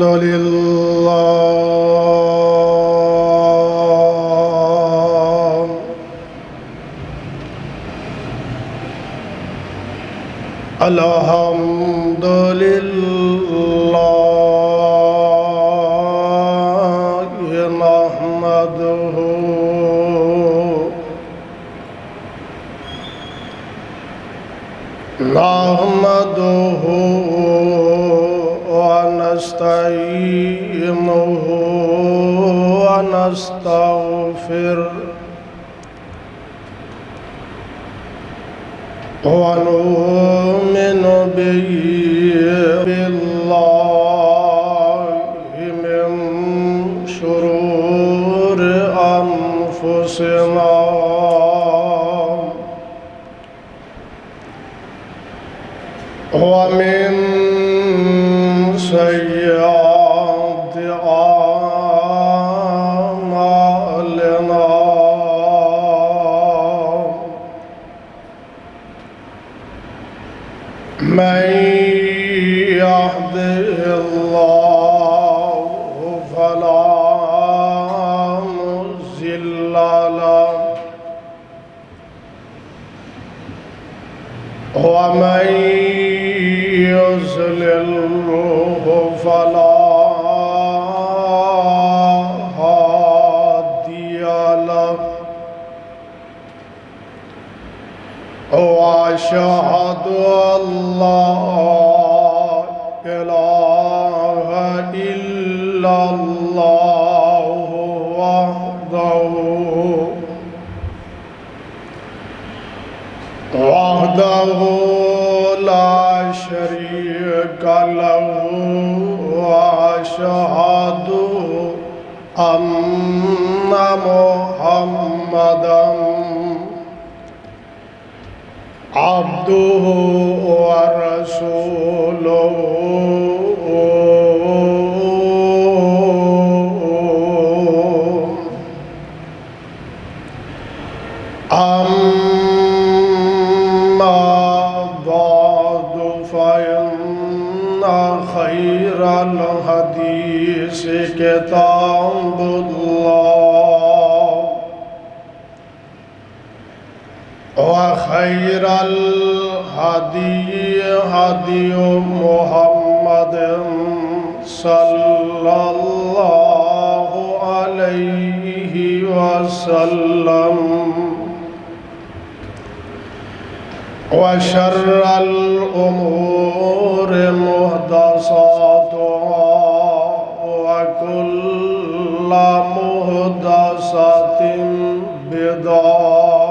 الحمد لله الحمد لله نحمده ونستعينه ونستغفره ونؤمن به بالله من شرور أنفسنا ومن سيئات أعمالنا من يهده الله فلا مضل له ومن يضلله فلا هادي له وأشهد أن لا إله إلا الله وحده لا شريك له وأشهد أن محمدا عبده ورسوله أما بعد فإن خير الحديث كتاب الله وخير الهدي هدي محمد صلى الله عليه وسلم وشر الأمور محدثاتها وكل محدثة بدعة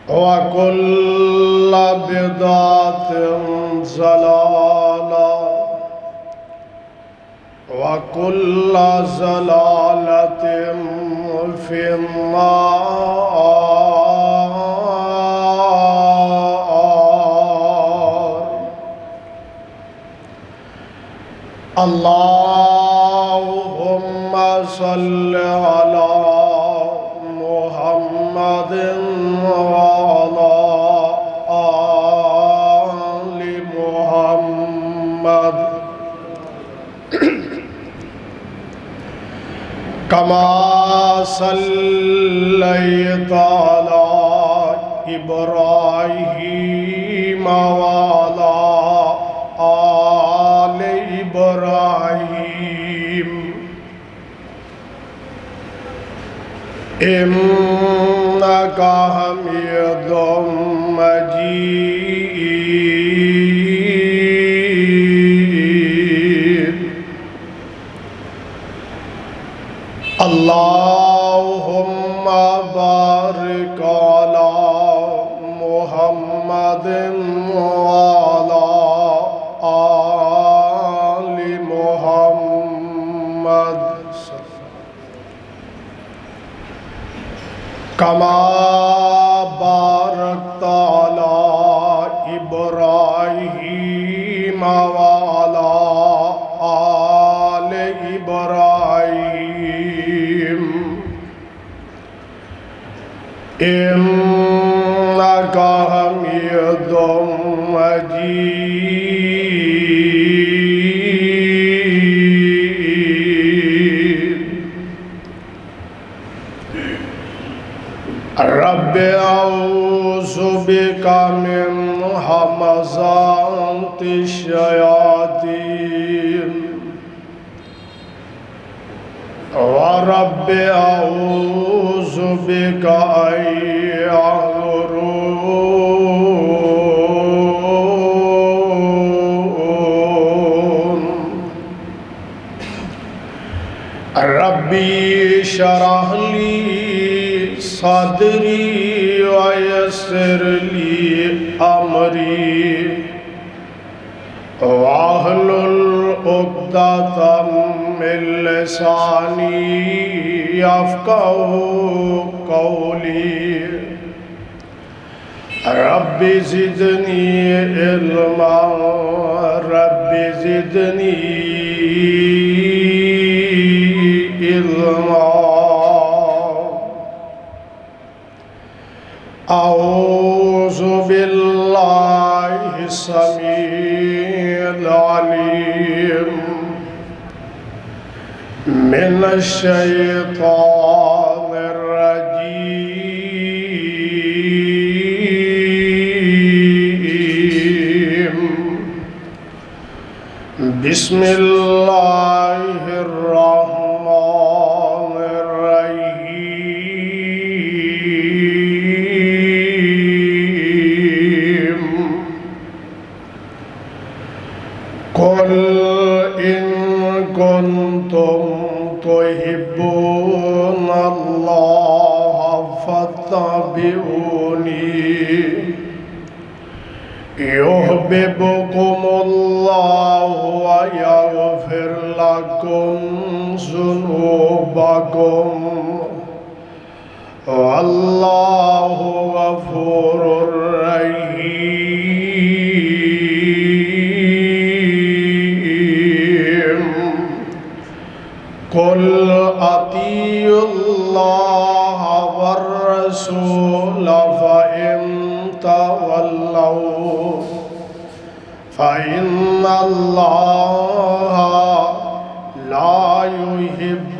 وكل بدعة ضلالة وكل ضلالة في النار. اللهم صل على محمد وعلى آل محمد كما صليت على إبراهيم وعلى آل إبراهيم إنك حميد مجيد. اللهم بارك على محمد وعلى آل محمد كما باركت على إبراهيم وعلى آل إبراهيم إنك حميد مجيد. بك من همزات الشياطين ورب أعوذ بك أن يحضرون ربي اشرح لي صدري ويسر لي أمري واحلل عقدة من لساني يفقهوا قولي رب زدني علما رب زدني علما أعوذ بالله السميع العليم من الشيطان الرجيم بسم الله الرحمن الرحيم قل إن كنتم تحبون الله فاتبعوني يحببكم الله ويغفر لكم ذنوبكم والله غفور رحيم قل أطيعوا الله والرسول فإن تولوا فإن الله لا يحب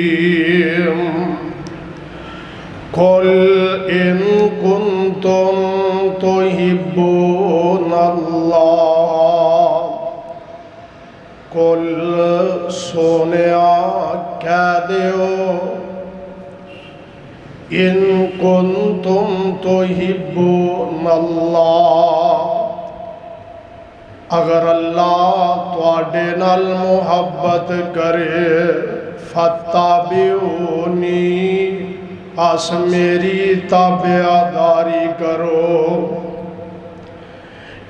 الكافرين قل إن كنتم تحبون الله قل سونیا کہہ دیو ان کنتم تحبون اللہ اگر اللہ تواڈے نال محبت کرے فاتبعونی پس میری تابعداری کرو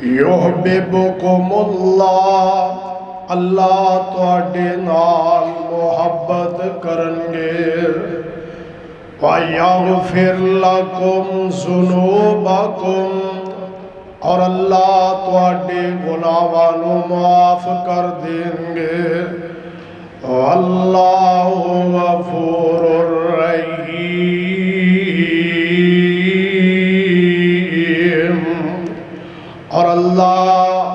یحببکم اللہ اللہ تواڈے نال محبت کرنگے وَيَغْفِرْ لَكُمْ ذُنُوبَكُمْ اور اللہ تواڈے گناہوں معاف کر دیں گے واللہ غفور رحیم اور اللہ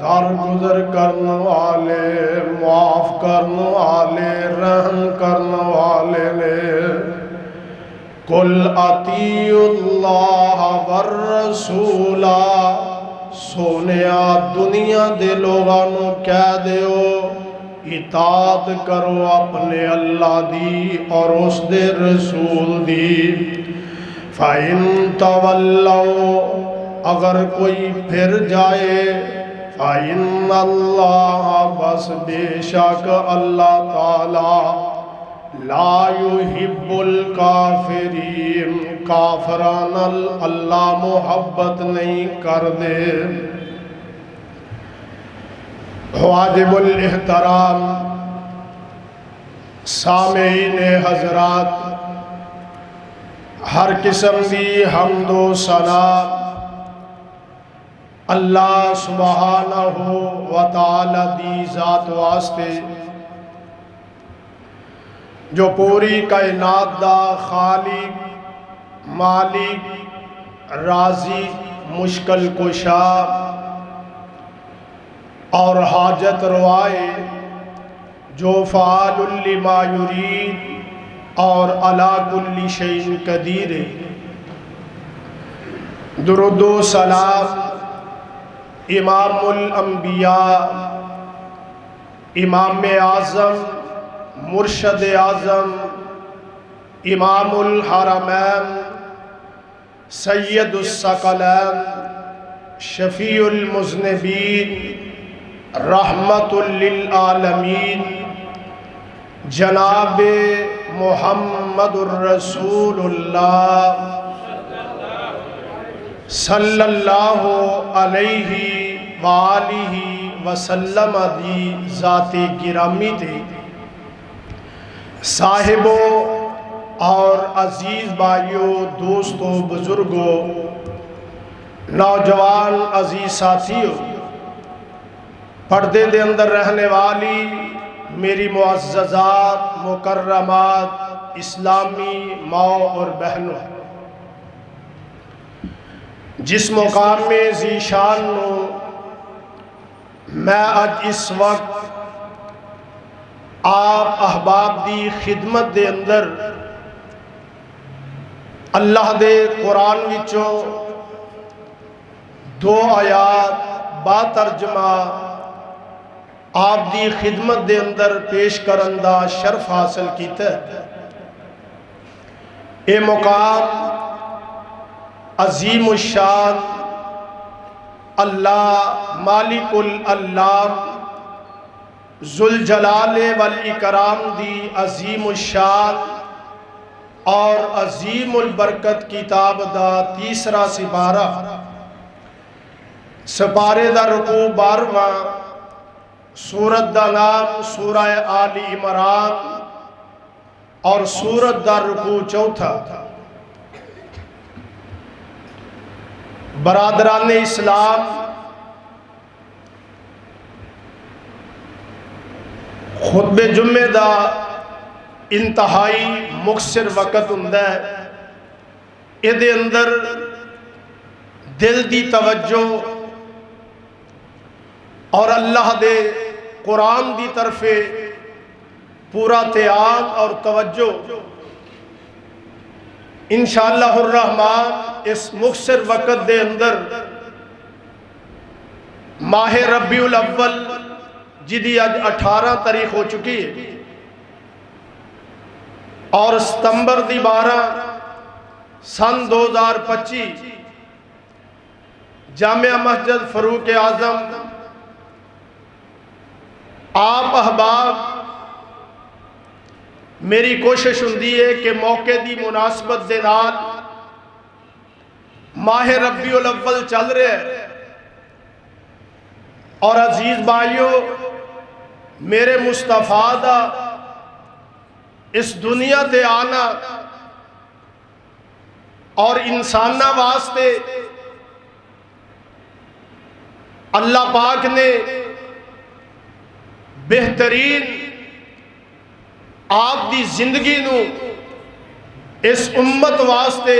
درگزر کرنے والے معاف کرنے والے رحم کرنے والے نے قل اطیعوا اللہ والرسول سونیا دنیا دے لوگانو کہہ دیو اطاعت کرو اپنے اللہ دی اور اس دے رسول دی فَإِن تَوَلَّوْا اگر کوئی پھر جائے فَإِنَّ اللَّهَ بس بے شک اللہ تعالی لا يحب الکافرین کافران اللہ محبت نہیں کر دے واجب الاحترام سامعین حضرات ہر قسم دی حمد و ثنا اللہ سبحانہ و تعالی دی ذات واسطے جو پوری کائنات دا خالق مالک راضی مشکل کشا اور حاجت روائے جو فعال لما یرید اور علی کل شیء قدیر۔ درود و سلام امام الانبیاء، امام اعظم، مرشد اعظم، امام الحرمین، سید الثقلین، شفیع المذنبین، رحمت للعالمین، جناب محمد الرسول اللہ صلی اللہ علیہ وآلہ وسلم دی ذات گرامی دے صاحبوں اور عزیز بھائیوں، دوستوں، بزرگوں، نوجوان عزیز ساتھیوں، پردے دے اندر رہنے والی میری معززات، مکرمات، اسلامی ماں اور بہنوں، جس مقام میں ذیشان نو میں اج اس وقت آپ احباب دی خدمت دے اندر اللہ دے قرآن وچوں دو آیات با ترجمہ آپ دی خدمت دے اندر پیش کرن دا شرف حاصل کیتا ہے۔ اے مقام عظیم الشان اللہ مالک الالام ذوالجلال والاکرام دی عظیم الشان اور عظیم البرکت کتاب دا تیسرا سپارہ، سپارے دا رکوع 12واں، سورت دا نام سورہ آل عمران اور سورت دا رکوع 4۔ برادران اسلام، خطب جمعہ دا انتہائی مختصر وقت ہوندا ہے، ایدے اندر دل دی توجہ اور اللہ دے قرآن دی طرف پورا دھیان اور توجہ انشاءاللہ الرحمن اس مختصر وقت دے اندر ماہ ربیع الاول جدی اج 18 تاریخ ہو چکی ہے اور ستمبر دی 12 سن 2025 جامعہ مسجد فاروق اعظم آپ احباب میری کوشش ہوندی ہے کہ موقع دی مناسبت دے نال ماہ ربیع الاول چل رہے ہیں اور عزیز بھائیوں، میرے مصطفیٰ دا اس دنیا تے آنا اور انسانہ واسطے اللہ پاک نے بہترین آپ دی زندگی نو اس امت واسطے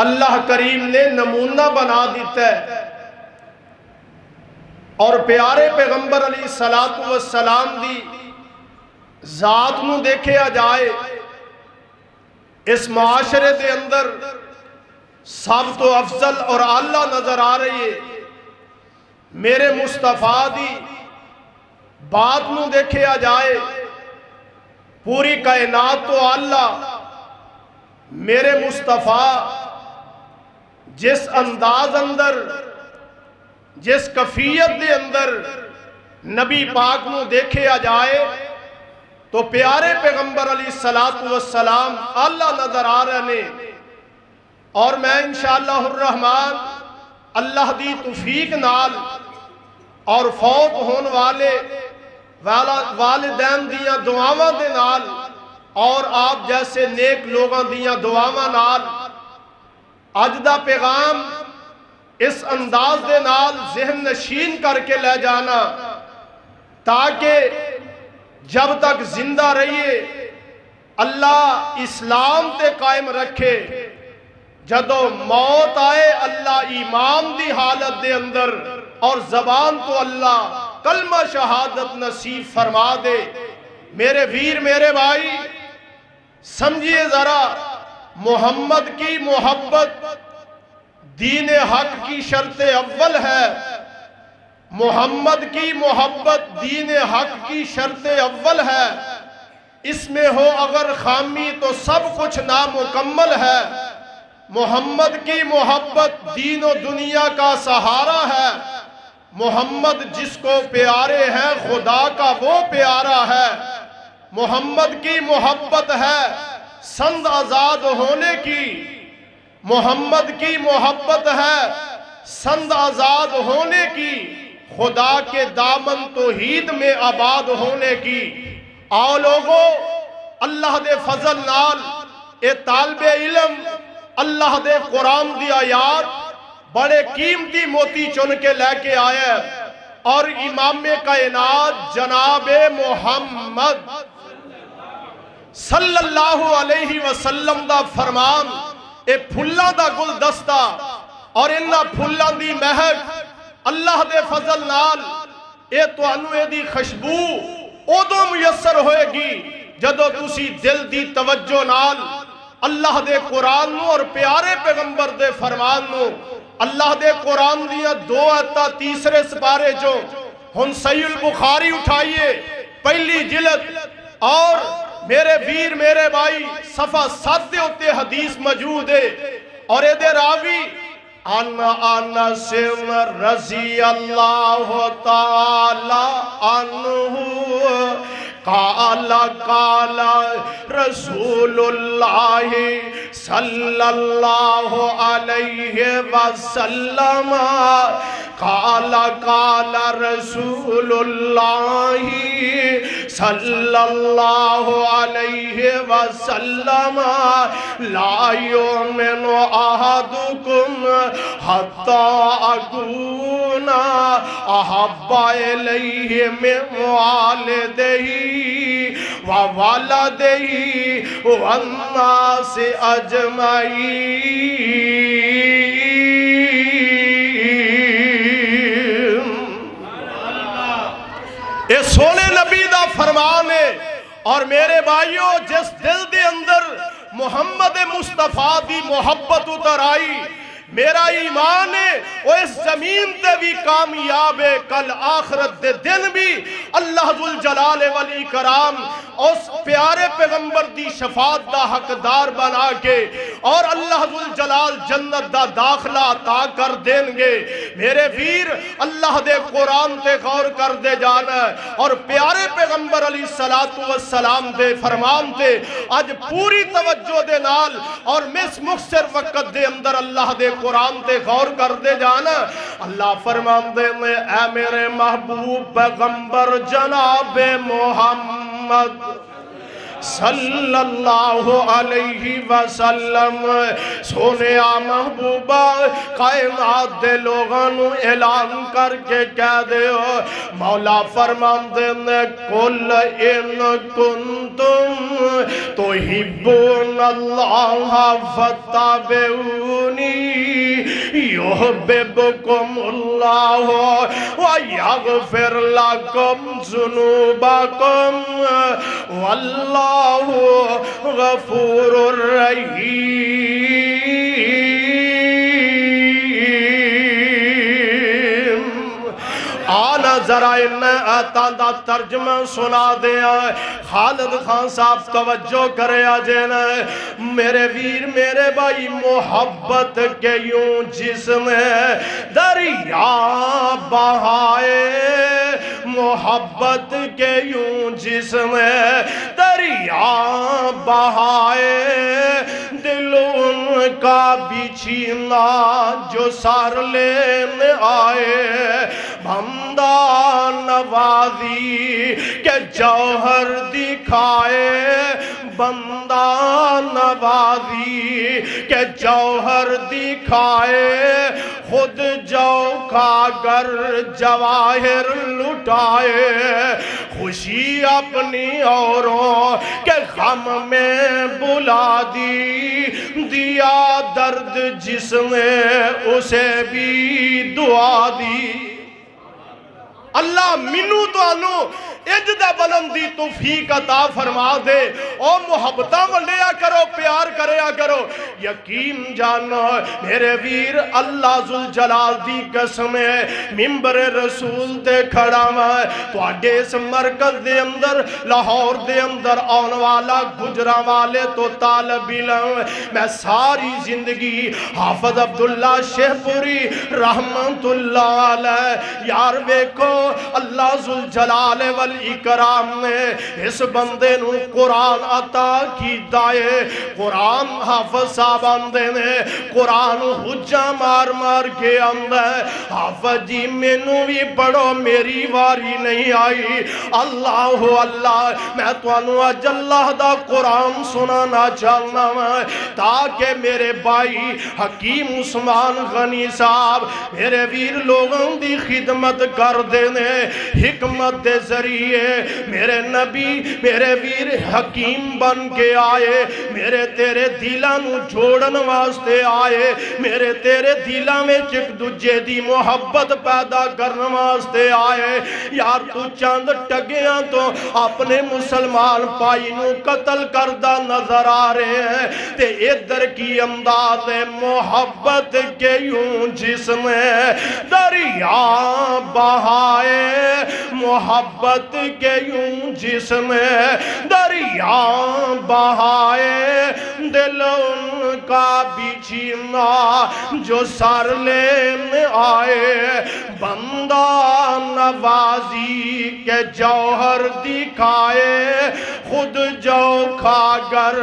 اللہ کریم نے نمونہ بنا دیتا ہے، اور پیارے پیغمبر علیہ السلام دی ذات نو دیکھے جائے اس معاشرے دے اندر سب تو افضل اور اعلیٰ نظر آ رہی ہے۔ میرے مصطفیٰ دی بات نو دیکھے جائے پوری کائنات تو اللہ میرے مصطفیٰ جس انداز اندر جس کفیت دے اندر نبی پاک نو دیکھے جائے تو پیارے پیغمبر علیہ السلام اللہ نظر آ رہے ہیں، اور میں انشاءاللہ الرحمن اللہ دی توفیق نال اور فوت ہون والے والدین دیاں دعاواں دے نال اور آپ جیسے نیک لوگاں دیاں دعاواں نال اج دا پیغام اس انداز دے نال ذہن نشین کر کے لے جانا تاکہ جب تک زندہ رہیے اللہ اسلام تے قائم رکھے، جدو موت آئے اللہ ایمان دی حالت دے اندر اور زبان تو اللہ کلمہ شہادت نصیب فرما دے۔ میرے ویر میرے بھائی، سمجھیے ذرا، محمد کی محبت دین حق کی شرط اول ہے، محمد کی محبت دین حق کی شرط اول ہے، اس میں ہو اگر خامی تو سب کچھ نامکمل ہے۔ محمد کی محبت دین و دنیا کا سہارا ہے، محمد جس کو پیارے ہیں خدا کا وہ پیارا ہے۔ محمد کی محبت ہے سند آزاد ہونے کی، محمد کی محبت ہے سند آزاد ہونے کی، خدا کے دامن توحید میں آباد ہونے کی۔ آؤ لوگو، اللہ دے فضل نال اے طالب علم اللہ دے قرآن دی آیات بڑے قیمتی موتی چن کے لے کے آئے، اور امام کائنات جناب محمد صلی اللہ علیہ وسلم دا فرمان، اے پھلاں دا گلدستہ اور انہاں پھلاں دی مہک اللہ دے فضل نال اے تانوں اے دی خوشبو ادوں میسر ہوئے گی جدوں تسی دل دی توجہ نال اللہ دے قرآن نو اور پیارے پیغمبر دے فرمان نو، اللہ دے قرآن دیاں 2 آیتاں تیسرے سپارے جو ہن صحیح البخاری اٹھائیے پہلی جلد، اور میرے ویر میرے بھائی صفحہ 7 دے اتے حدیث موجود ہے، اور اے دے راوی انس رضی اللہ تعالی عنہ قال قال رسول اللہ صلی اللہ علیہ وسلم قال قال رسول اللہ صلی اللہ علیہ وسلم لا یؤمن احدکم حتی اکون احب الیہ من والدہ ووالدہ والناس اجمعین۔ اے سونے نبی دا فرمان ہے، اور میرے بھائیوں جس دل دے اندر محمد مصطفیٰ دی محبت اتر آئی، میرا ایمان ہے وہ اس زمین تے بھی کامیاب ہے، کل آخرت دے دن بھی اللہ ذوالجلال والاکرام اس پیارے پیغمبر دی شفاعت دا حقدار بنا کے اور اللہ ذوالجلال جنت دا داخلہ عطا کر دیں گے۔ میرے ویر اللہ دے قرآن تے غور کر دے جانا، اور پیارے پیغمبر علیہ السلام دے فرمان تے آج پوری توجہ دے نال اور مس مختصر وقت دے اندر اللہ دے قرآن تے غور کر دے جانا۔ اللہ فرمان دے میں اے میرے محبوب پیغمبر جناب محمد صلی اللہ علیہ وسلم، سونے محبوبہ کائنات دے لوگانو اعلان کر کے کہہ دے ہو، مولا فرمان دے نے کل ان کنتم تحبون اللہ فتابعونی یحببکم اللہ ویغفر لکم ذنوبکم واللہ غفور الرحیم۔ آنا ذرا ان آیتاں دا ترجمہ سنا دیا، خالد خان صاحب توجہ کرے آجین۔ میرے ویر میرے بھائی محبت کے یوں جسم دریا بہائے، محبت کے یوں جسم دریا بہائے، دل ان کا بچھینا جو سار لینے آئے، بندہ نوازی کے جوہر دکھائے، بندہ نوازی کے جوہر دکھائے، خود جو کاگر جواہر لٹائے، خوشی اپنی اوروں کے غم میں بلا دی، دیا درد جس میں اسے بھی دعا دی۔ اللہ منو تو آنو اجدہ بلندی توفیق عطا فرما دے اور محبتہ ونڈیا کرو پیار کریا کرو یقین جانو میرے ویر اللہ ذوالجلال دی قسم ہے منبر رسول تے کھڑا ہے تو آگے اس مرکز دے اندر لاہور دے اندر آن والا گجرہ والے تو طالب علم میں ساری زندگی حافظ عبداللہ شیخ پوری رحمت اللہ علیہ یار بیکو اللہ ذوالجلال والاکرام نے اس بندے نو قرآن عطا کی دائے قرآن حافظ صاحب آندے نے قرآن حجہ مار مار کے آندے حافظ جی میں نو بھی پڑھو میری واری نہیں آئی اللہ اللہ میں تو انو اج اللہ دا قرآن سنانا چاہنا ہے تاکہ میرے بھائی حکیم عثمان غنی صاحب میرے ویر لوگوں دی خدمت کر دینے حکمت دے ذریعے میرے نبی میرے ویر حکیم بن کے آئے میرے تیرے دلانو جوڑن واسطے آئے میرے تیرے دلان میں چک دجے دی محبت پیدا کرن واسطے آئے یار تو چاند ٹگیاں تو اپنے مسلمان پائی نو قتل کردہ نظر آ رہے ہیں تے ادھر کی امداد محبت کے یوں جس میں دریا بہائے محبت کے یوں جس میں دریا بہائے دل ان کا بچھینا جو سر لینے آئے بندہ نوازی کے جوہر دکھائے خود جو کھاگر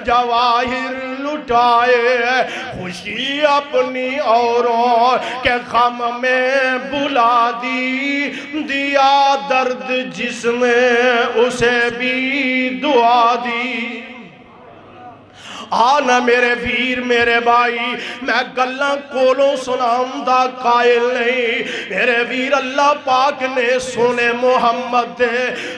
جواہر لٹائے خوشی اپنی اوروں کے غم میں بلا دی دیا درد جس نے اسے بھی دعا دی آنا میرے ویر میرے بھائی میں گلہ کولوں سنام دا قائل نہیں میرے ویر اللہ پاک نے سونے محمد دے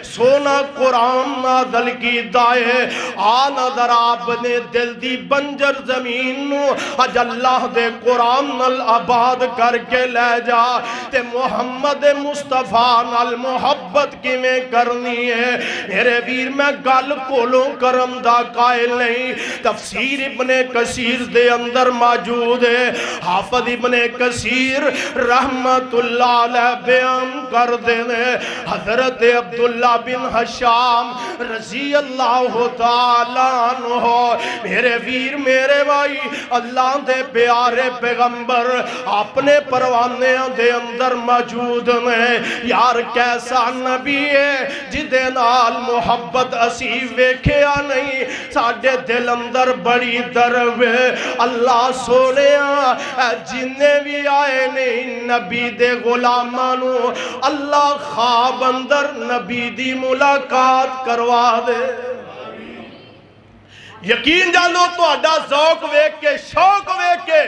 سونا قرآن نازل کی دائے آنا در آپ نے دل دی بنجر زمین نو اج اللہ دے قرآن نل آباد کر کے لے جا تے محمد مصطفیٰ نل محبت کی میں کرنی ہے میرے ویر میں گل کولوں کرم دا قائل نہیں تفسیر ابن کثیر دے اندر موجود ہے حافظ ابن کثیر رحمت اللہ علیہ بیان کر دینے حضرت عبداللہ بن حشام رضی اللہ تعالیٰ عنہ میرے ویر میرے بھائی اللہ دے پیارے پیغمبر اپنے پروانے دے اندر موجود میں یار کیسا نبی ہے جدے نال محبت اسی ویکھیا نہیں ساڑھے دل اندر بڑی درب اللہ سونے جننے بھی آئے نہیں نبی دے غلامانو اللہ خواب اندر نبی دی ملاقات کروا دے یقین جانو تو اڈا ذوق ویک کے شوق ویک کے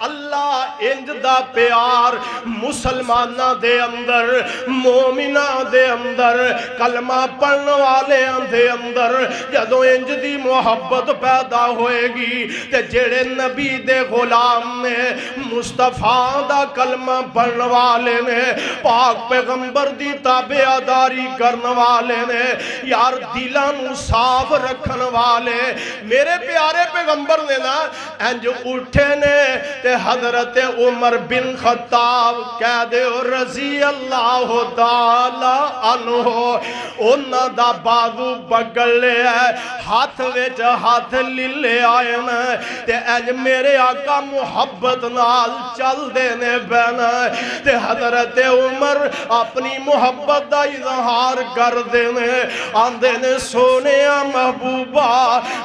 اللہ انج دا پیار مسلمانہ دے اندر مومنہ دے اندر کلمہ پڑھنے والے دے اندر جدو انج دی محبت پیدا ہوئے گی تے جڑے نبی دے غلام نے مصطفیٰ دا کلمہ پڑھنے والے نے پاک پیغمبر دی تابعداری کرنے والے نے یار دلانو صاف رکھن والے میرے پیارے پیغمبر نے نا انج اٹھے نے تے حضرت عمر بن خطاب کہہ دے رضی اللہ تعالی عنہ انہاں دا بازو پکڑ لے ہاتھ وچ ہاتھ لے آئے نا تے انج میرے آقا محبت نال چل دینے بہنا تے حضرت عمر اپنی محبت دا اظہار کر دینے آندے نے سونے محبوبہ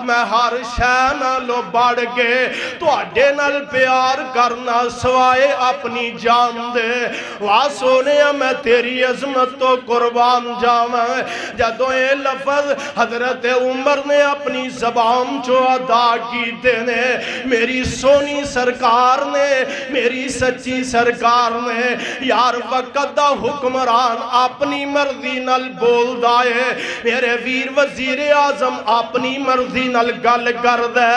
میں ہر شہنہ لو بڑھ گے تو اڈے نل پیار کرنا سوائے اپنی جان دے واہ سونے میں تیری عظمت تو قربان جاؤں جدو اے لفظ حضرت عمر نے اپنی زبان جو ادا کی دینے میری سونی سرکار نے میری سچی سرکار نے یار وقت دا حکمران اپنی مرضی نال بول دائے میرے ویر وزیر اعظم اپنی مرضی نال گل کر دے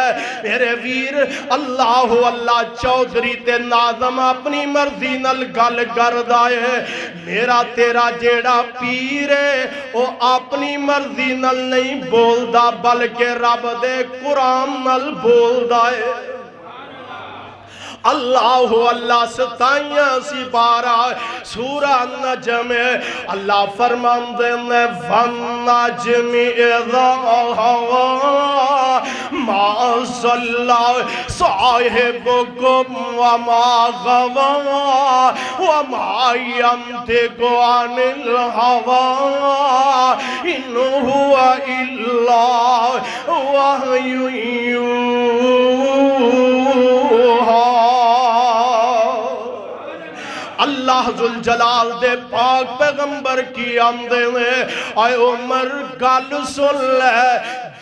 میرے ویر اللہ اللہ چودھری تے ناظم اپنی مرضی نال گل کر دائے میرا تیرا جیڑا پیر ہے وہ اپنی مرضی نال نہیں بول دا بلکہ رب دے قرآن نال بول دائے اللہ اللہ ستائیاں سی بارہ سورہ نجم اللہ فرماندے نے وَالنَّجْمِ اِذَا هَوَا مَا ضَلَّ صَاحِبُكُمْ وَمَا غَوَا وَمَا يَنطِقُ عَنِ الْهَوَا إِنْ هُوَ إِلَّا وَحْيٌ يُوحَىٰ اللہ ذوالجلال دے پاک پیغمبر کی آمدے میں اے عمر گل سن لے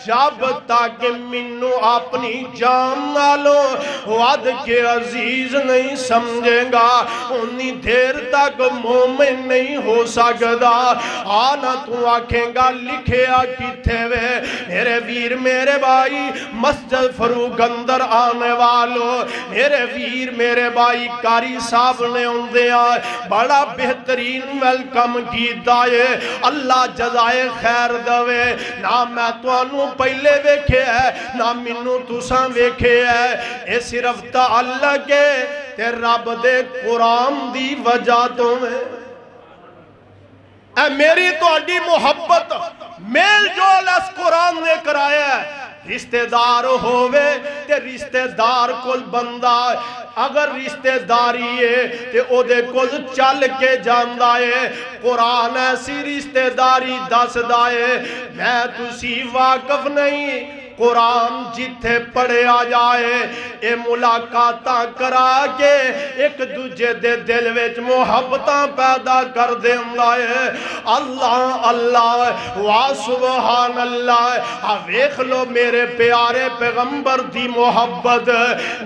جب تک منو اپنی جان نالو وعد کے عزیز نہیں سمجھے گا انہی دیر تک مومن نہیں ہو سکتا آنا تو آنکھیں گا لکھیا کی تھے وے میرے ویر میرے بھائی مسجد فروغ اندر آنے والو میرے ویر میرے بھائی کاری صاحب نے ان دیا بڑا بہترین ویلکم کی دائے اللہ جزائے خیر دوے نہ میں تو انو پہلے ویکھے ہے نہ منو تساں ویکھے ہے اے صرف تعلق ہے تے رب دے قرآن دی وجہ تو میں اے میری تو اڈی محبت میل جول اس قرآن نے کرایا ہے رشتہ دار ہووے تے رشتہ دار کل بندہ اگر رشتہ داری ہے تے او دے کل چل کے جاندہ ہے قرآن ایسی رشتہ داری دس دائے میں تسی واقف نہیں قرآن جتھے پڑھے آ جائے اے ملاقاتاں کرا کے ایک دوجہ دے دل وچ محبتاں پیدا کر دیندہ ہے اللہ اللہ وا سبحان اللہ ویکھ لو میرے پیارے پیغمبر دی محبت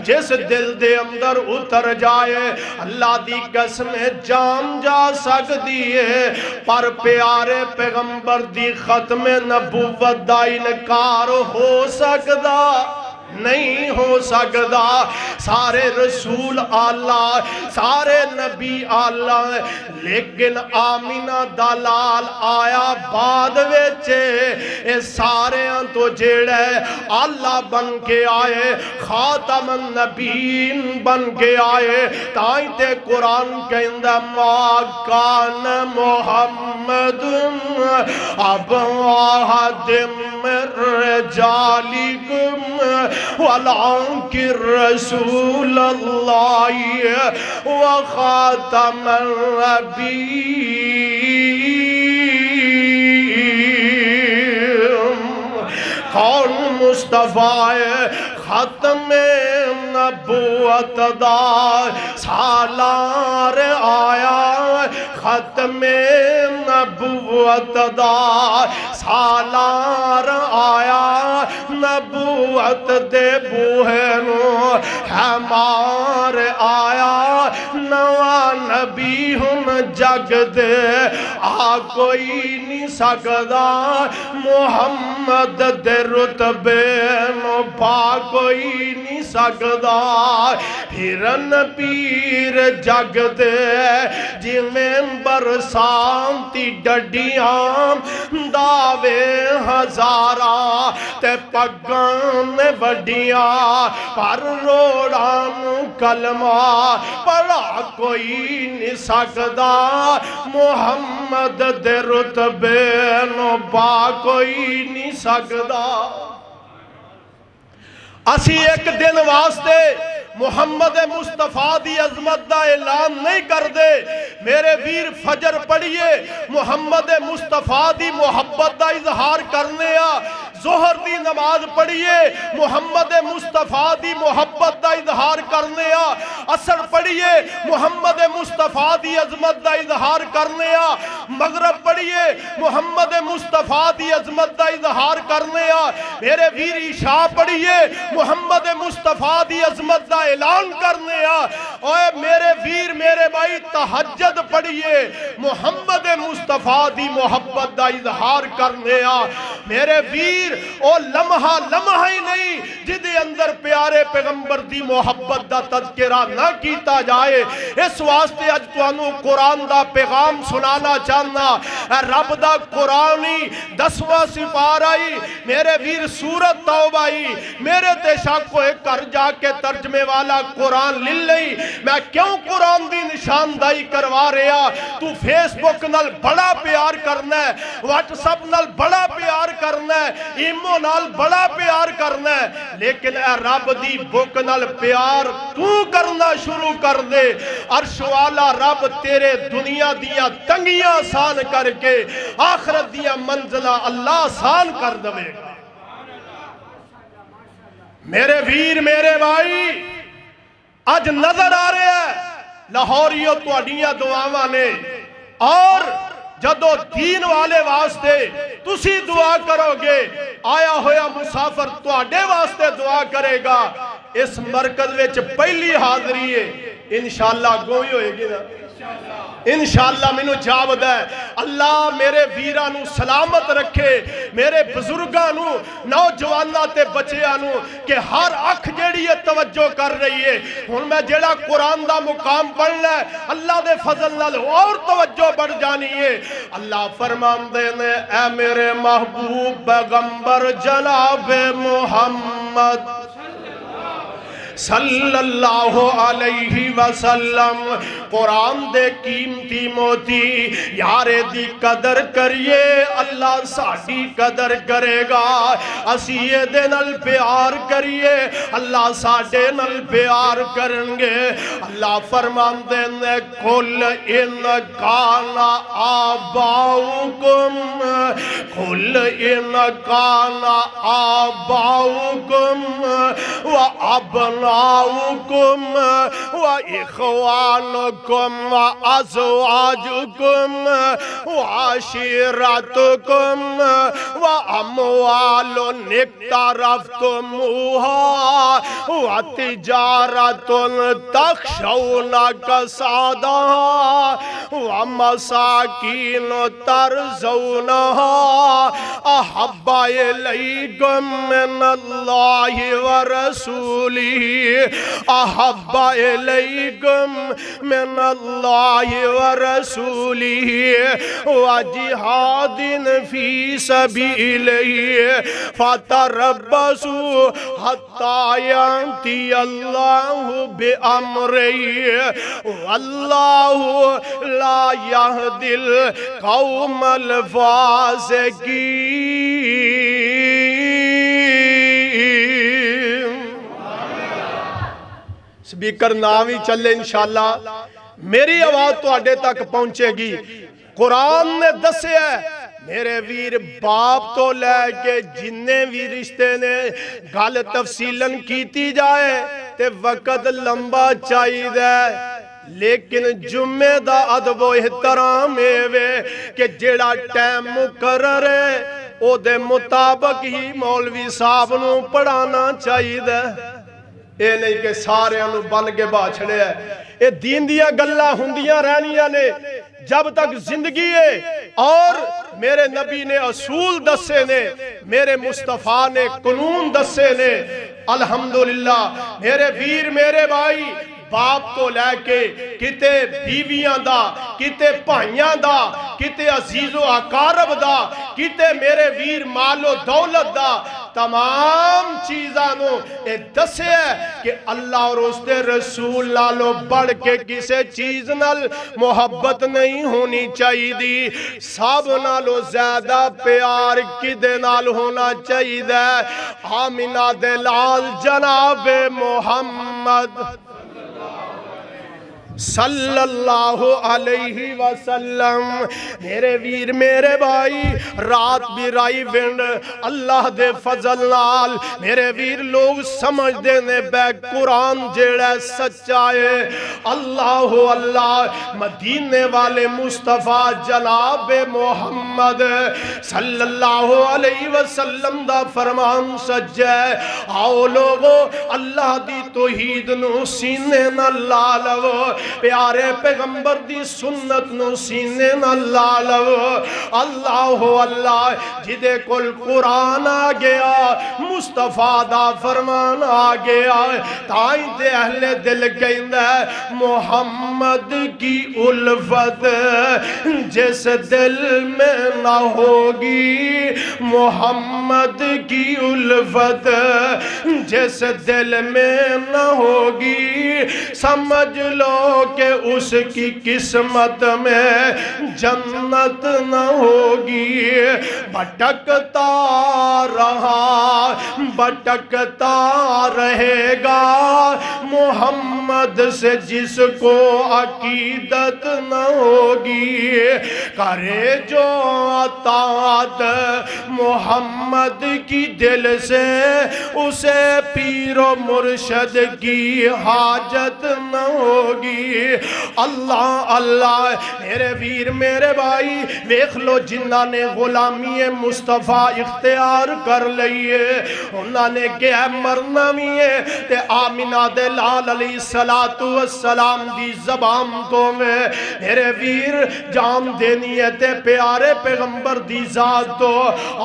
جس دل دے اندر اتر جائے اللہ دی قسم جان جا سکتی ہے پر پیارے پیغمبر دی ختم نبوت دا انکار ہو سکتا نہیں ہو سکتا سارے رسول آلہ سارے نبی آلہ لیکن آمینہ دلال آیا بعد ویچے اے سارے تو جیڑے اللہ بن کے آئے خاتم النبیین بن کے آئے تائیں تے قرآن کہندہ ما کان محمد اب آہد من رجالکم وَلَعَنْكِ رَسُولَ اللَّهِ وَخَاتَمَ النَّبِيِّينَ کون مصطفیٰ ختم نبوت دا سالار آیا ختم نبوت دا سالار آیا نبوت دے بوہنو ہمار آیا نوا نبی ہم جگ دے آ کوئی نہیں سکدا محمد دے رتبے نو پا کوئی نہیں سکدا ہرن پیر جگ دے جویں برسانتی ڈڈیاں داوے ہزارہ تے پگان وڈیاں پر روڑان کلمہ پڑھا کوئی نہیں سکدا محمد دے رتبے نو با کوئی نہیں سکدا اسی ایک دن واسطے محمد مصطفیٰ دی عظمت دا اعلان نہیں کر دے میرے ویر فجر پڑھئے محمد مصطفیٰ دی محبت دا اظہار کرنے ظہر دی نماز پڑھئے محمد مصطفیٰ دی محبت دا اظہار کرنے عصر پڑھئے محمد مصطفیٰ دی عظمت دا اظہار کرنے مغرب پڑھئے محمد مصطفیٰ دی عظمت دا اظہار کرنے میرے ویر عشاء پڑھئے محمد مصطفیٰ دی عظمت دا اعلان کرنے اوے بھائی تہجد پڑھیے محمد مصطفیٰ دی محبت دا اظہار کرنے آ میرے ویر او لمحہ لمحہ ہی نہیں جدے اندر پیارے پیغمبر دی محبت دا تذکرہ نہ کیتا جائے اس واسطے اج توانو قرآن دا پیغام سنانا چاہنا رب دا قرآنی 10واں سپارہ میرے ویر سورت توبہ میرے تے شاک کو ایک کر جا کے ترجمے والا قرآن لل لئی میں کیوں قرآن دی نشاندائی کروا رہا تو فیس بک نال بڑا پیار کرنا ہے واٹس اپ نال بڑا پیار کرنا ہے ایمو نال بڑا پیار کرنا ہے لیکن اے رب دی بک نال پیار تو کرنا شروع کر دے عرش والا رب تیرے دنیا دیا تنگیاں آسان کر کے آخرت دیا منزلہ اللہ آسان کر دوے گا میرے ویر میرے بھائی آج نظر آ رہے ہیں لاہوریوں تو اڈیاں دعاواں نے اور جدو دین والے واسطے تسی دعا کرو گے آیا ہویا مسافر تو اڈے واسطے دعا کرے گا اس مرکز ویچ پہلی حاضری ہے انشاءاللہ گوئی ہوئے گی نا انشاءاللہ میں نو جاود ہے اللہ میرے ویرانو سلامت رکھے میرے بزرگانو نوجوانہ تے بچیانو کہ ہر اکھ جیڑی یہ توجہ کر رہی ہے ہن میں جیڑا قرآن دا مقام پڑھنا ہے اللہ دے فضل نال اور توجہ بڑھ جانی ہے اللہ فرمان دینے اے میرے محبوب پیغمبر جناب محمد صلی اللہ علیہ وسلم قرآن دے قیمتی موتی یارے دی قدر کریے اللہ ساڑی قدر کرے گا اسیے دے نل پیار کریے اللہ ساڑے نل پیار کرنگے اللہ فرمان دینے کل ان کانا آباؤکم کل ان کانا آباؤکم و ابنا أبناؤكم وإخوانكم وأزواجكم وعشيرتكم وأموال اقترفتموها وتجارة تخشون كسادها ومساكين ترضونها أحب إليكم من الله ورسوله أحب إليكم من الله ورسوله وجهاد في سبيله فتربصوا حتى يأتي الله بأمره والله لا يهدي القوم الفاسقين سپیکر ناوی چلے انشاءاللہ میری آواز تو آڈے تک پہنچے گی قرآن نے دسے ہے میرے ویر باپ تو لے کے جننے بھی رشتے نے گال تفصیلن کیتی جائے تے وقت لمبا چاہی دے لیکن جمعہ دا ادب و احترام ہے کہ جیڑا ٹائم مقرر ہے او دے مطابق ہی مولوی صاحب نو پڑھانا چاہی دے اے نہیں کہ سارے انو بن کے باچھڑے ہیں اے دین دیا گلہ ہندیاں رہنیاں نے جب تک زندگی ہے اور میرے نبی نے اصول دسے نے میرے مصطفیٰ نے قانون دسے نے الحمدللہ میرے ویر میرے بھائی باپ تو لے کے کتے بیویاں دا کتے پائیاں دا کتے عزیز و اقارب دا کتے میرے ویر مال و دولت دا تمام چیزانوں اے دسے ہے کہ اللہ اور اس دے رسول لالو بڑھ کے کسے چیز نال محبت نہیں ہونی چاہی دی سب نالو زیادہ پیار کدے نال ہونا چاہی دے آمینہ دلال جناب محمد صلی اللہ علیہ وسلم میرے ویر میرے بھائی رات بھی رائی ونڈ اللہ دے فضل نال میرے ویر لوگ سمجھ دینے بے قرآن جیڑے سچائے اللہ اللہ مدینے والے مصطفیٰ جناب محمد صلی اللہ علیہ وسلم دا فرمان سجے آؤ لوگو اللہ دی توحید نو سینے نہ لالو پیارے پیغمبر دی سنت نو سینے نہ لا لو اللہ اللہ جدے کل قرآن آ گیا مصطفیٰ دا فرمان آ گیا تائیں تے اہل دل کہندہ محمد کی الفت جس دل میں نہ ہوگی محمد کی الفت جس دل میں نہ ہوگی سمجھ لو کہ اس کی قسمت میں جنت نہ ہوگی بھٹکتا رہے گا محمد سے جس کو عقیدت نہ ہوگی کرے جو اطاعت محمد کی دل سے اسے پیر و مرشد کی حاجت نہ ہوگی اللہ اللہ میرے ویر میرے بھائی دیکھ لو جنہاں نے غلامی مصطفیٰ اختیار کر لئیے انہاں نے کیا مرنا بھی ہے تے آمینہ دے لال علیہ السلام دی زبان تو میں میرے ویر جان دینی ہے تے پیارے پیغمبر دی ذات تو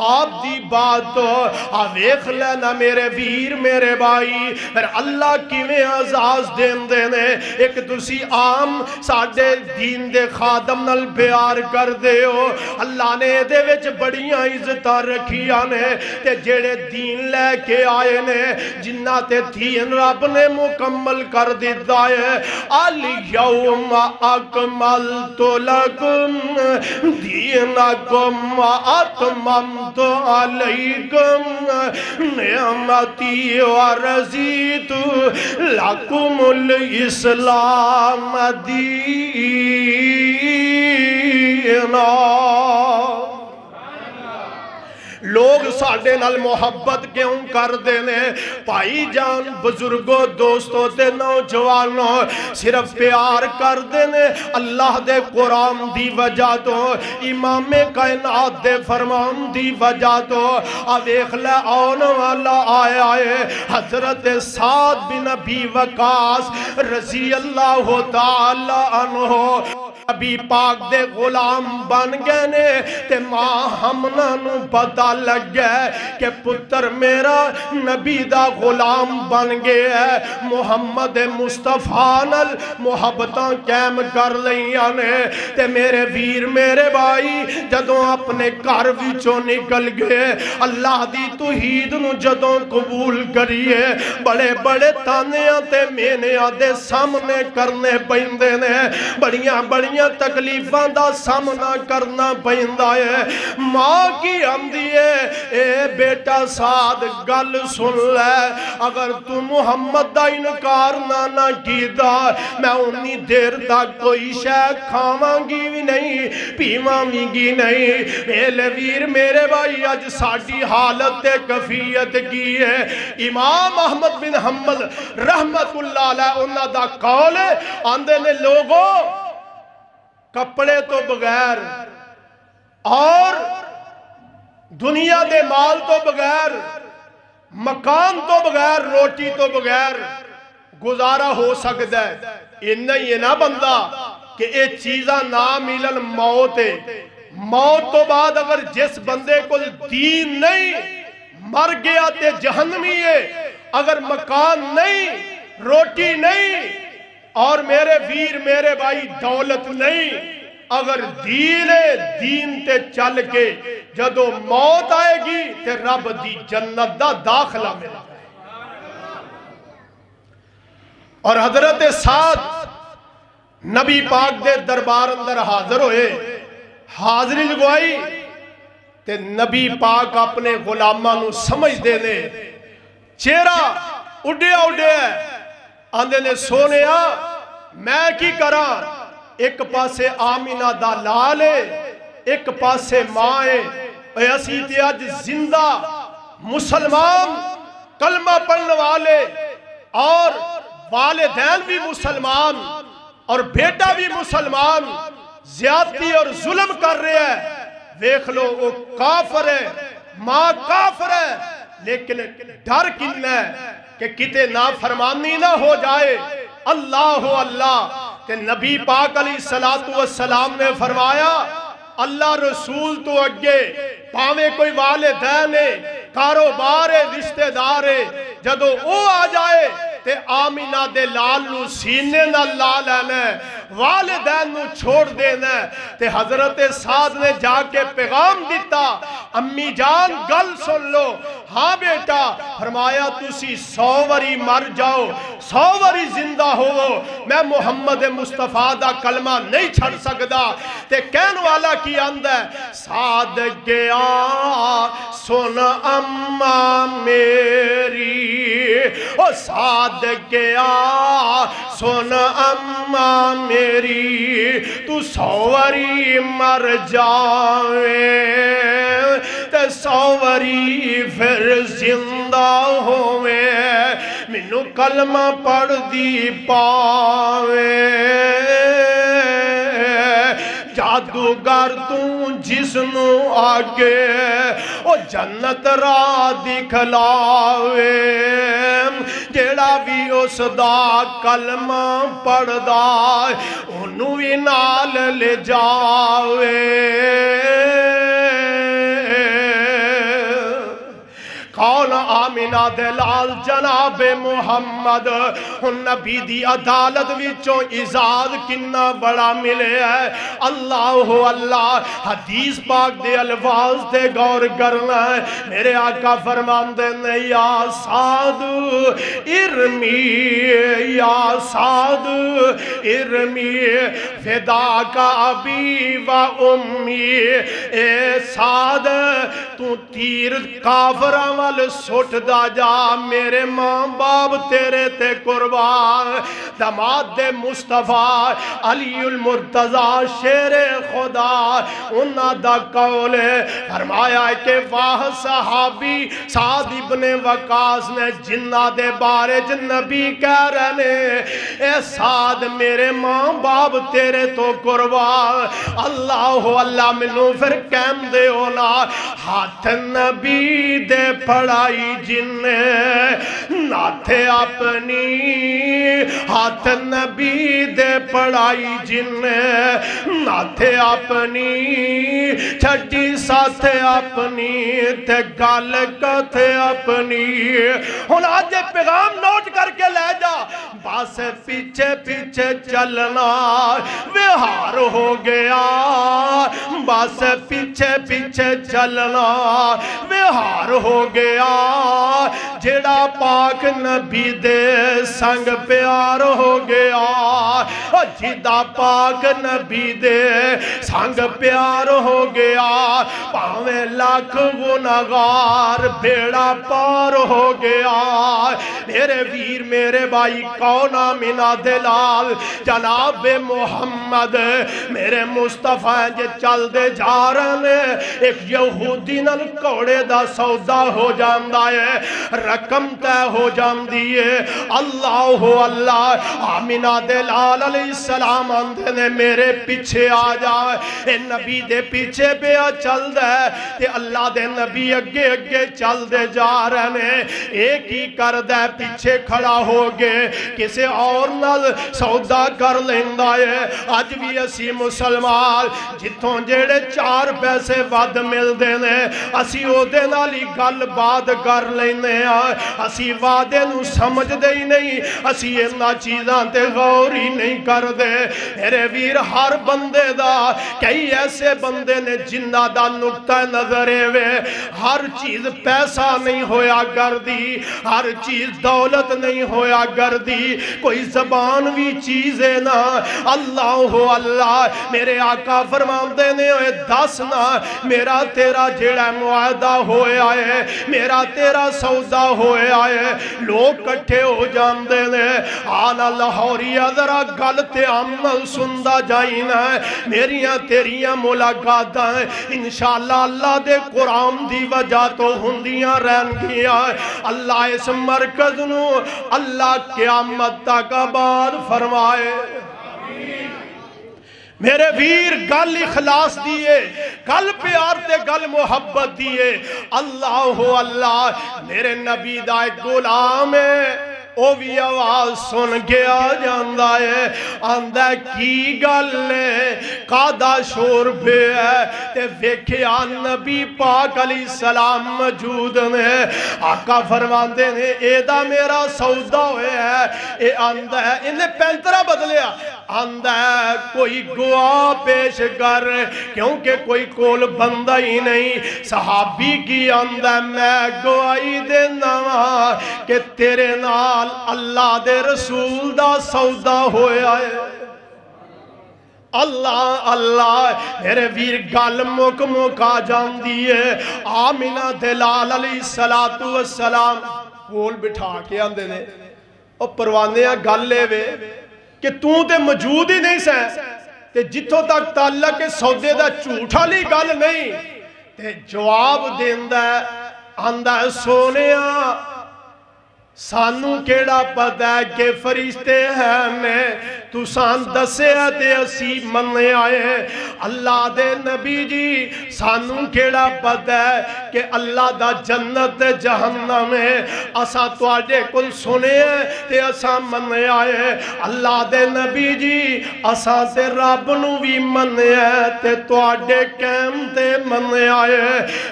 آپ دی بات تو آویخ لینا میرے ویر میرے بھائی پھر اللہ کی میں عزاز دین دینے ایک دوسری عام ساڑھے دین دے خادم نل پیار کر دے ہو اللہ نے دے وچ بڑیاں عزتہ رکھیا نے تے جیڑے دین لے کے آئے نے جنہ تے دین رب نے مکمل کر دیتا ہے الیوم اکملت لکم دینکم اتممت علیکم نعمتی ورزیت لکم الاسلام دینا لوگ ساڑھے نال محبت کیوں کر دینے پائی جان بزرگوں دوستوں تے نوجوانوں صرف پیار کر دینے اللہ دے قرآن دی وجہ تو امام کائنات دے فرمان دی وجہ تو اویخ لے آن والا آئے حضرت سعد بن ابی وقاص رضی اللہ تعالی عنہ نبی پاک دے غلام بن گئے نے تے ماں ہمنا نو پتہ لگ گئے کہ پتر میرا نبی دا غلام بن گیا ہے محمد مصطفیٰ نل محبتاں قائم کر لئیاں نے تے میرے ویر میرے بھائی جدوں اپنے گھر وچوں نکل گئے اللہ دی توحید نو جدوں قبول کریے بڑے بڑے تانیاں تے مینیاں دے سامنے کرنے پیندے نے بڑیاں تکلیفاں دا سامنا کرنا پہندہ ہے ماں کی آمدی ہے اے بیٹا سعد گل سن لے اگر تو محمد دا انکار نہ کیتا میں انی دیر تک کوئی شے کھاواں گی بھی نہیں پیواں گی نہیں میرے ویر میرے بھائی آج ساڑھی حالت کفیت کی ہے امام احمد بن حنبل رحمت اللہ علیہ انہا دا قول ہے آندے نے لوگوں کپڑے تو بغیر اور دنیا دے مال تو بغیر مکان تو بغیر روٹی تو بغیر گزارا ہو سکتا ہے انہی یہ نہ بندہ کہ اے چیزاں نہ ملن موت ہے موت تو بعد اگر جس بندے کو دین نہیں مر گیا تے جہنمی ہے اگر مکان نہیں روٹی نہیں اور میرے ویر میرے بھائی دولت نہیں اگر دین تے چل کے جدو موت آئے گی تے رب دی جنت دا داخلہ ملا اور حضرت سعد نبی پاک دے دربار اندر حاضر ہوئے حاضری لگوائی تے نبی پاک اپنے غلاماں نو سمجھ دینے چہرہ اڈیا آندے نے سونیا میں کی کرا ایک پاسے آمینہ دا لالے ایک پاسے مائے اے اسی تے آج زندہ مسلمان کلمہ پڑھنے والے اور والدین بھی مسلمان اور بیٹا بھی مسلمان زیادتی اور ظلم کر رہے ہیں دیکھ لو وہ کافر ہے ماں کافر ہے لیکن ڈر کن ہے کہ کتے نافرمانی نہ ہو جائے اللہ کہ نبی پاک علیہ السلام نے فرمایا اللہ رسول تو اگے پاویں کوئی والدین کاروبار رشتہ دار جدو او آ جائے تے آمینہ دے لال نو سینے نہ لا لینا والدین نو چھوڑ دینا تے حضرت سعد نے جا کے پیغام دیتا امی جان گل سن لو ہاں بیٹا فرمایا تسی 100 وری مر جاؤ 100 وری زندہ ہو میں محمد مصطفیٰ دا کلمہ نہیں چھڑ سکدا تے کہن والا کی اندہ سعد گیا سن اماں میری او سعد گیا سن اماں میری تو 100 وری مر جاوے تے 100 وری پھر زندہ ہوئے مینوں کلمہ پڑھ دی پاوے جادوگر تو جس نو آگے او جنت را دکھلاوے جیڑا بھی اس دا کلمہ پڑھ دا انہوں ہی نال لے جاوے کون آمینہ دلال جناب محمد ان نبی دی عدالت وچوں اعزاز کنا بڑا ملے ہے اللہ اللہ حدیث پاک دے الفاظ دے غور کرنا ہے میرے آقا فرماندے نے یا سعد ارمی یا سعد ارمی فدا کا ابی و امی اے سعد تو تیر کافرہ سٹ دا جا میرے ماں باپ تیرے تے قربان دماد مصطفیٰ علی المرتضی شیر خدا انہا دا قول فرمایا کہ واہ صحابی سعد ابن وقاص نے جنہ دے بارے نبی کہہ رہنے اے سعد میرے ماں باپ تیرے تو قربان اللہ اللہ منو پھر کہم دے ہونا ہاتھ نبی دے پڑھائی جن ناتھے اپنی ہاتھ نبی دے پڑھائی جن ناتھے اپنی چھٹی ساتھ اپنی تے گال کتھے اپنی ہن آج پیغام نوٹ کر کے لے جا بس پیچھے پیچھے چلنا وہار ہو گیا بس پیچھے پیچھے چلنا وہار ہو گیا جڑا پاک نبی دے سنگ پیار ہو گیا جدا پاک نبی دے سنگ پیار ہو گیا پاویں لاکھ گناہگار بیڑا پار ہو گیا میرے ویر میرے بھائی کون آمینہ دلال جناب محمد میرے مصطفیٰ جے چل دے جا رہے ایک یہودی نل کوڑے دا سودا ہو جاندہ ہے رقم تے ہو جاندی ہے اللہ اللہ آمینہ دلال علیہ السلام آندے نے میرے پیچھے آ جائے اے نبی دے پیچھے پہ چل دے تے اللہ دے نبی اگے اگے چل دے جا رہے ایک ہی کر دے پیچھے کھڑا ہو گئے کسے اور نل سودا کر لیندہ ہے آج بھی اسی مسلمان جتوں جیڑے 4 پیسے ود مل دینے اسی او دے نالی گل بات کر لینے اسی وعدے نو سمجھ دے ہی نہیں اسی اینا چیزاں تے غور ہی نہیں کر دے میرے ویر ہر بندے دا کئی ایسے بندے نے جنہ دا نقطہ نظرے وے ہر چیز پیسہ نہیں ہویا کر دی ہر چیز دولت نہیں ہویا کر دی کوئی زبان بھی چیز ہے نا اللہ اللہ میرے آقا فرمان دینے ہوئے 10 نا میرا تیرا جیڑا معاہدہ ہویا ہے میرا تیرا سودا ہویا ہے لوگ کٹھے ہو جان دینے آنا لاہوری ذرا غلط عمل سندہ جائینا ہے میریاں تیریاں ملاقات ہیں انشاءاللہ اللہ دے قرآن دی وجہ تو ہندیاں رہن گیا ہے اللہ اس مرکز نو اللہ قیامت تک آباد فرمائے میرے ویر گل اخلاص دیئے گل پیار تے گل محبت دیئے اللہ اللہ میرے نبی دا ایک غلام ہے او بھی آواز سن کے آ جاندہ ہے آندہ کی گلے قادہ شور بے ہے تے ویکھیا نبی پاک علیہ السلام موجود نے آقا فرماندے نے اے دا میرا سودا ہوئے ہے اے آندہ ہے انہیں پینترہ بدلیا آندہ ہے کوئی گواہ پیش کر کیونکہ کوئی کول بندہ ہی نہیں صحابی کی آندہ ہے میں گواہی دینا کہ تیرے نال اللہ دے رسول دا سودا ہویا ہے اللہ اللہ میرے ویر گل مک مکا جان دیئے آمینہ دلال علیہ السلام کول بٹھا کے آندے نے اور پروانے گل لے وے کہ تو تے موجود ہی نہیں سیں تے جتوں تک تعلق کے سودے دا جھوٹا لی گل نہیں تے جواب دیندہ ہے آندہ ہے سونیاں سانو کیڑا پتہ ہے کہ فرشتے ہیں میں تو سان دسے تے اسی مننے آئے اللہ دے نبی جی سانو کیڑا پتہ ہے کہ اللہ دا جنت جہنم ہے اسا تواڈے کل سنے تے اسا مننے آئے اللہ دے نبی جی اسا تے رب نو بھی مننے تے تواڈے کیم تے مننے آئے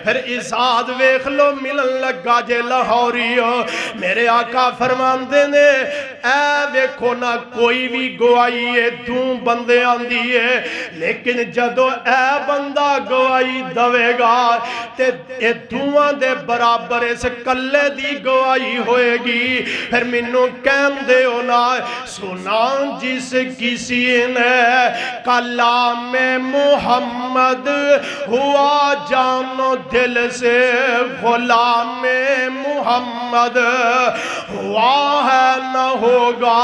پھر ازاد ویکھ لو ملن لگا جے لاہوریو میرے آقا فرماندے نے اے ویکھو نہ کوئی بھی گواہی ہے دوں بندے آندی ہے لیکن جدو اے بندہ گواہی دوے گا تے اے دوں دے برابر اس کلے دی گواہی ہوئے گی پھر منو کیم دے ہونا سنا جس کسی نے کلام محمد ہوا جانو دل سے غلام محمد ہوا ہے نہ ہوگا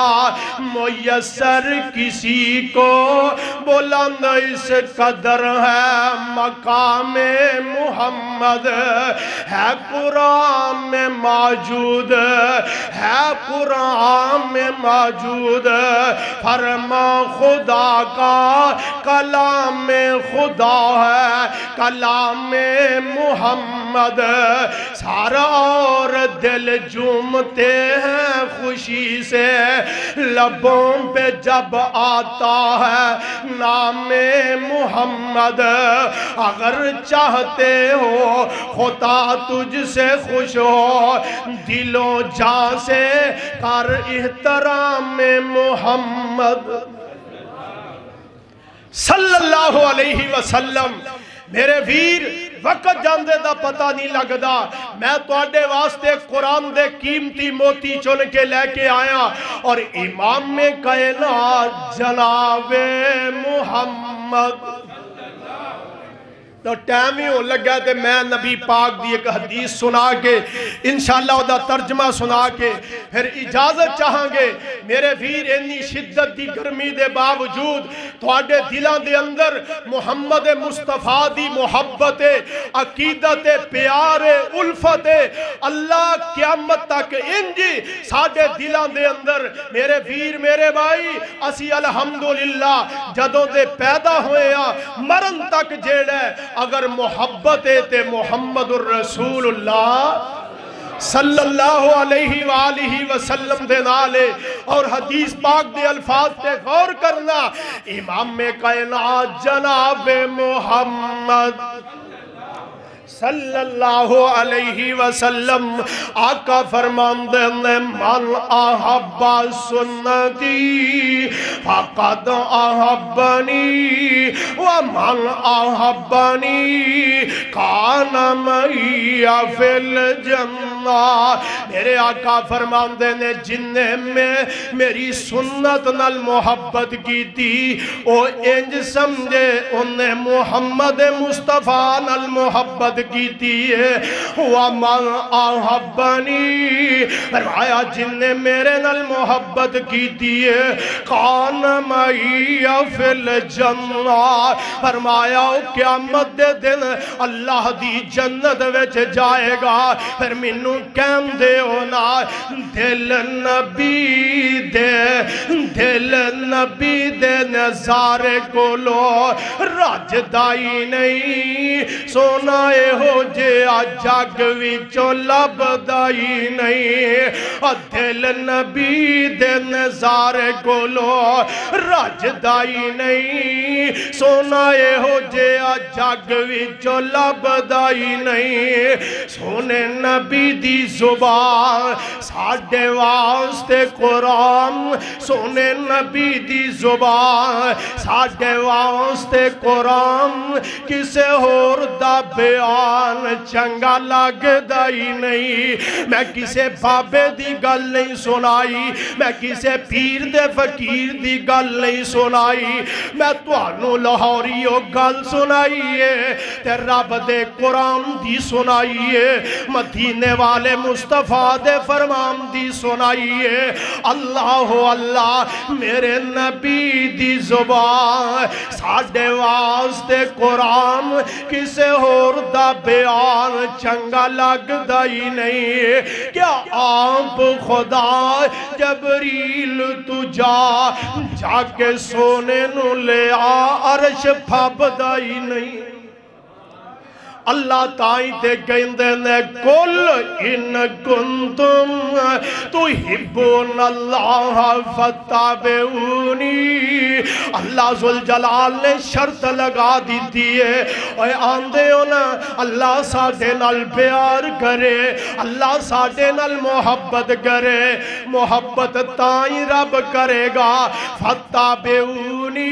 میسر کسی کو بلند اس قدر ہے مقام محمد ہے قرآن میں موجود ہے قرآن میں موجود فرما خدا کا کلام خدا ہے کلام محمد سارا اور دل جھومتے ہیں خوشی سے لبوں پہ جب آتا ہے نام محمد اگر چاہتے ہو خدا تجھ سے خوش ہو دلوں جان سے کر احترام محمد صلی اللہ علیہ وسلم میرے ویر وقت جاندے دا پتہ نہیں لگدا میں تواڈے واسطے قرآن دے قیمتی موتی چن کے لے کے آیا اور امام میں کائنات جناب محمد تو ٹائم ہی ہو لگا تے میں نبی پاک دی ایک حدیث سنا کے انشاءاللہ دا ترجمہ سنا کے پھر اجازت چاہاں گے میرے ویر انی شدت دی گرمی دے باوجود تواڈے دلان دے اندر محمد مصطفیٰ دی محبت عقیدت پیار الفت اللہ قیامت تک انجی ساڑھے دلان دے اندر میرے ویر میرے بھائی اسی الحمدللہ جدوں دے پیدا ہوئے مرن تک جیڑے اگر محبت تے محمد الرسول اللہ صلی اللہ علیہ وآلہ وسلم دے نالے اور حدیث پاک دے الفاظ تے غور کرنا امام میں کائنات جناب محمد صلی اللہ علیہ وسلم آقا فرماندے نے من احب سنتی فقد احبنی ومن احبنی کان معی فی الجنہ میرے آقا فرماندے نے جن میں میری سنت نال محبت کی تھی او انج سمجھے انہیں محمد مصطفیٰ نال محبت کی تھی وَمَنْ أَحَبَّنِي فرمایا جن نے میرے نال محبت کی تھی کان معی فی الجنہ فرمایا قیامت دے دن اللہ دی جنت وچ جائے گا پھر مینوں مینوں کہندے ہو نا دل نبی دے نظارے کولو رج دائی نہیں سونا اے ہو جے جگ وچوں لب دائی نہیں دل نبی دے نظارے کولو رج دائی نہیں سونا اے ہو جے جگ وچوں لب دائی نہیں سونے نبی دی زبان ساڈے واسطے قرآن سونے نبی دی زبان ساڈے واسطے قرآن کسے ہور دا بیان چنگا لگدا ہی نہیں میں کسے بابے دی گل نہیں سنائی میں کسے پیر دے فقیر دی گل نہیں سنائی میں تانوں لاہوریو گل سنائیے تے رب دے قرآن دی سنائیے مدینے والے مصطفیٰ دے فرمان دی سنائیے اللہ اللہ میرے نبی دی زبان ساڈے واسطے قرآن کسے ہور دا بیان چنگا لگدا ہی نہیں کیا آپ خدا جبریل تو جا کے سونے نو لے عرش پھبدا ہی نہیں اللہ تائیں تے کہندے نے کل ان کنتم تحبون اللہ فتابعونی اللہ ذوالجلال نے شرط لگا دیتی ہے اے آندے ہو نا اللہ ساڈے نال پیار کرے اللہ ساڈے نال محبت کرے محبت تائیں رب کرے گا فتابعونی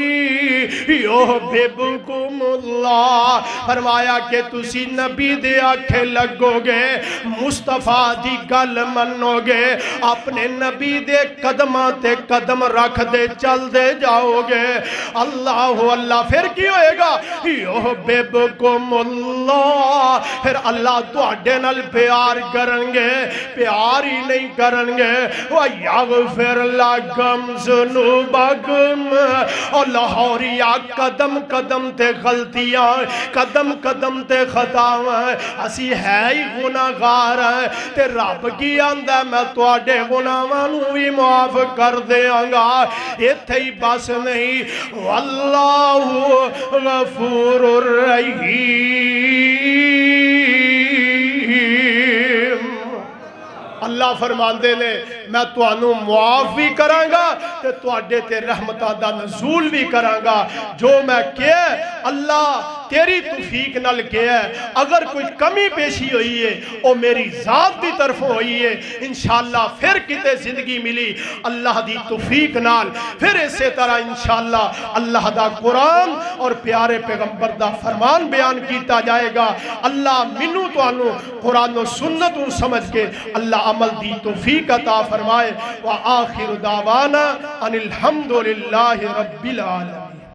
یحببکم اللہ فرمایا کہ تسی نبی دے آنکھیں لگو گے مصطفیٰ دی گل منو گے اپنے نبی دے قدماں تے قدم رکھ دے چل دے جاؤ گے اللہ اللہ پھر کی ہوئے گا یحببکم اللہ پھر اللہ تواڈے نال پیار کرن گے پیار ہی نہیں کرن گے وَيَغْفِرْ لَكُمْ ذُنُوبَكُمْ اور لاہوریا قدم قدم تے غلطیاں قدم قدم تے خطاواں اسی ہے ہی گناہگار ہیں تے رب کی آندہ میں تواڈے گناہاں نوں بھی معاف کر دیاں گا ایتھے ہی بس نہیں واللہ غفور الرحیم اللہ فرماندے نے میں توانوں معاف بھی کرانگا تے تواڈے تے رحمتہ دا نزول بھی کرانگا جو میں کیا اللہ تیری توفیق نال کیا ہے اگر کوئی کمی پیشی ہوئی ہے او میری ذات دی طرف ہوئی ہے انشاءاللہ پھر کتے زندگی ملی اللہ دی توفیق نال پھر اسی طرح انشاءاللہ اللہ دا قرآن اور پیارے پیغمبر دا فرمان بیان کیتا جائے گا اللہ منو تو انو قرآن و سنت سمجھ کے اللہ عمل دی توفیق عطا فرمائے وآخر دعوانا ان الحمدللہ رب العالمين